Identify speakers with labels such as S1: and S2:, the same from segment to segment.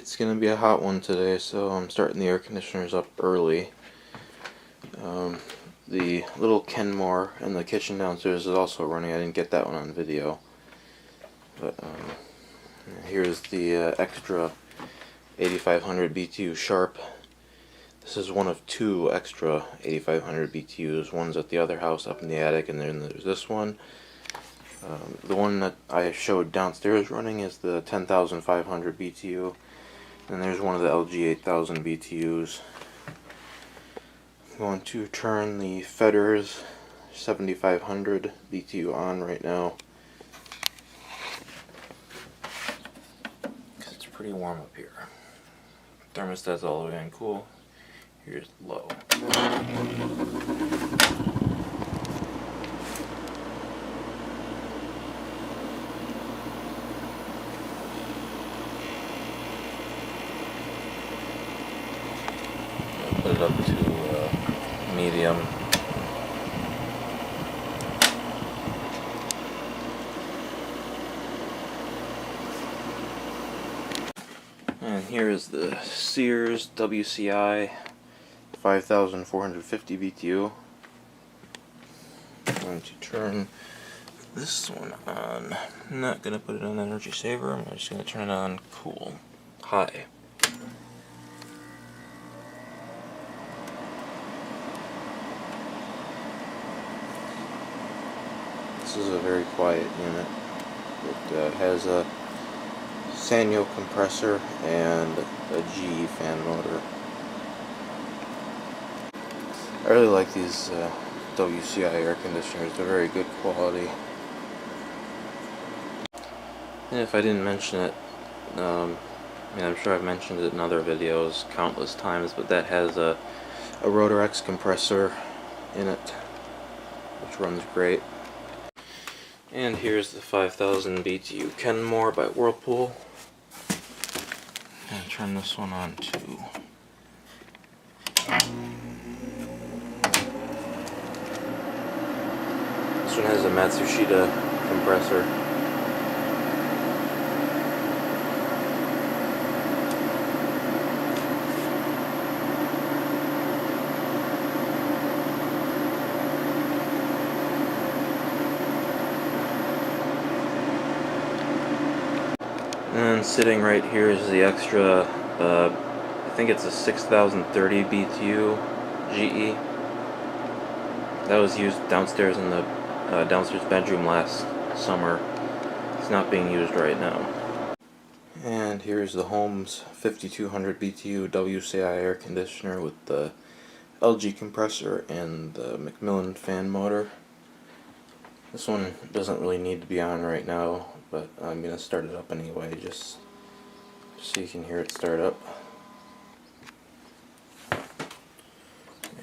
S1: It's gonna be a hot one today, so I'm starting the air conditioners up early. The little Kenmore in the kitchen downstairs is also running. I didn't get that one on video. But here's the extra 8500 BTU Sharp. This is one of two extra 8500 BTUs. One's at the other house up in the attic, and then there's this one. The one that I showed downstairs running is the 10,500 BTU. And there's one of the LG 8000 BTUs. I'm going to turn the Fedders 7500 BTU on right now, because it's pretty warm up here. Thermostat's all the way on cool. Here's low. Put it up to medium. And here is the Sears WCI 5450 BTU. I'm going to turn this one on. I'm not going to put it on energy saver. I'm just going to turn it on cool, high. This is a very quiet unit. It has a Sanyo compressor and a GE fan motor. I really like these WCI air conditioners. They're very good quality. And if I didn't mention it, I'm sure I've mentioned it in other videos countless times, but that has a Rotor X compressor in it, which runs great. And here's the 5000 BTU Kenmore by Whirlpool. I'm going to turn this one on too. This one has a Matsushita compressor. And sitting right here is the extra, I think it's a 6030 BTU GE. That was used downstairs in the downstairs bedroom last summer. It's not being used right now. And here's the Holmes 5200 BTU WCI air conditioner with the LG compressor and the Macmillan fan motor. This one doesn't really need to be on right now, but I'm going to start it up anyway, just so you can hear it start up.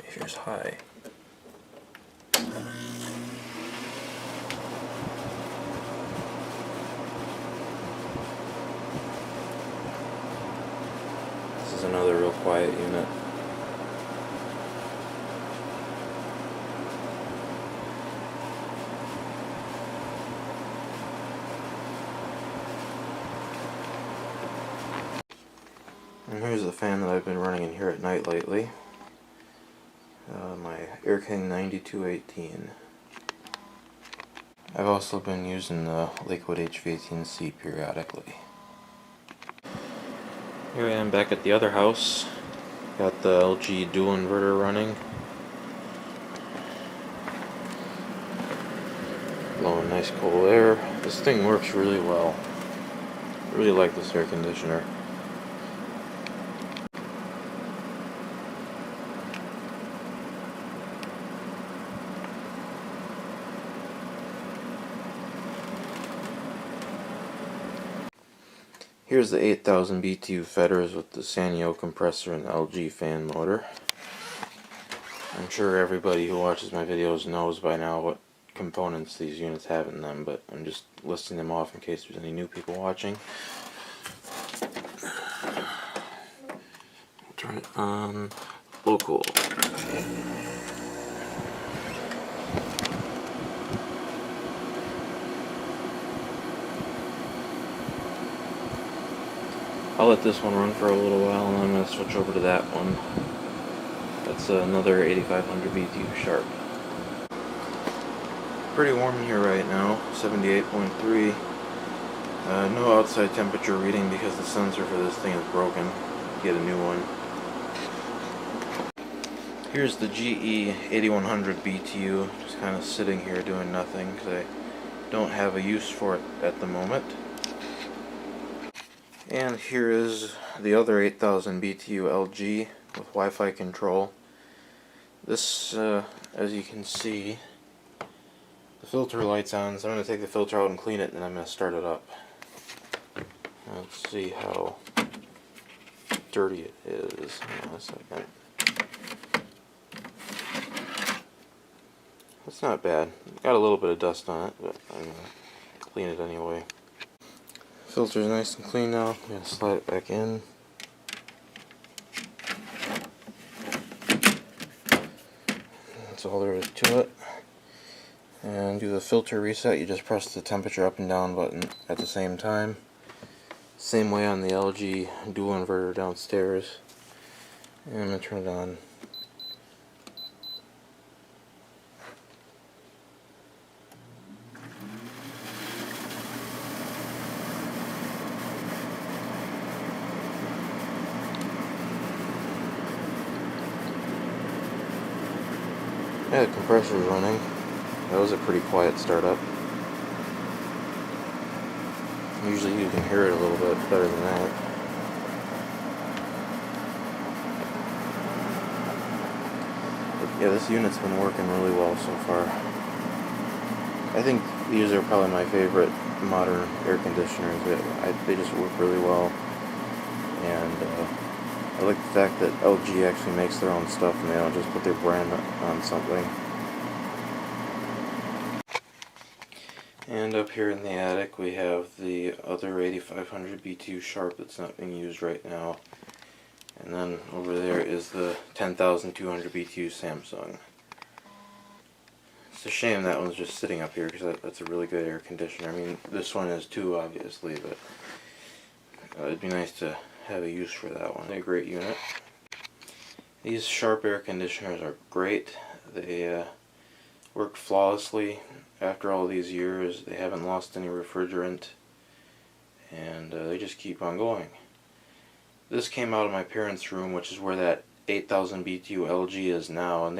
S1: Here's high. This is another real quiet unit. And here's the fan that I've been running in here at night lately. My Air King 9218. I've also been using the Liquid HV18C periodically. Here I am back at the other house. Got the LG dual inverter running. Blowing nice cold air. This thing works really well. I really like this air conditioner. Here's the 8000 BTU Fedders with the Sanyo compressor and LG fan motor. I'm sure everybody who watches my videos knows by now what components these units have in them, but I'm just listing them off in case there's any new people watching. Turn it on local. I'll let this one run for a little while, and then I'm going to switch over to that one. That's another 8500 BTU Sharp. Pretty warm in here right now, 78.3. No outside temperature reading because the sensor for this thing is broken. Get a new one. Here's the GE 8100 BTU, just kind of sitting here doing nothing because I don't have a use for it at the moment. And here is the other 8000 BTU LG with Wi-Fi control. This, as you can see, the filter light's on, so I'm going to take the filter out and clean it, and then I'm going to start it up. Let's see how dirty it is. Hang on a second. It's not bad. Got a little bit of dust on it, but I'm going to clean it anyway. Filter's nice and clean now. I'm going to slide it back in. That's all there is to it. And do the filter reset. You just press the temperature up and down button at the same time. Same way on the LG dual inverter downstairs. And I'm going to turn it on. Yeah, the compressor's running. That was a pretty quiet startup. Usually you can hear it a little bit better than that. But yeah, this unit's been working really well so far. I think these are probably my favorite modern air conditioners. They just work really well. And I like the fact that LG actually makes their own stuff and they don't just put their brand on something. And up here in the attic we have the other 8500 BTU Sharp that's not being used right now. And then over there is the 10200 BTU Samsung. It's a shame that one's just sitting up here because that's a really good air conditioner. I mean, this one is too, obviously, but it'd be nice to have a use for that one. A great unit. These Sharp air conditioners are great. They work flawlessly after all these years. They haven't lost any refrigerant, and they just keep on going. This came out of my parents' room, which is where that 8000 BTU LG is now, and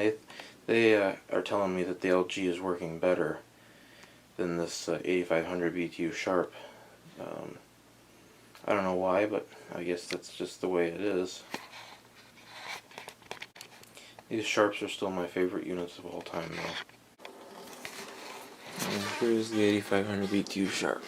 S1: they are telling me that the LG is working better than this 8500 BTU Sharp. I don't know why, but I guess that's just the way it is. These Sharps are still my favorite units of all time, though. And here's the 8500 BTU Sharp.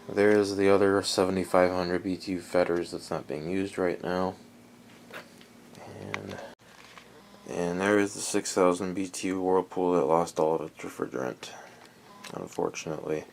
S1: There is the other 7500 BTU Fetters that's not being used right now. And there is the 6000 BTU Whirlpool that lost all of its refrigerant, unfortunately.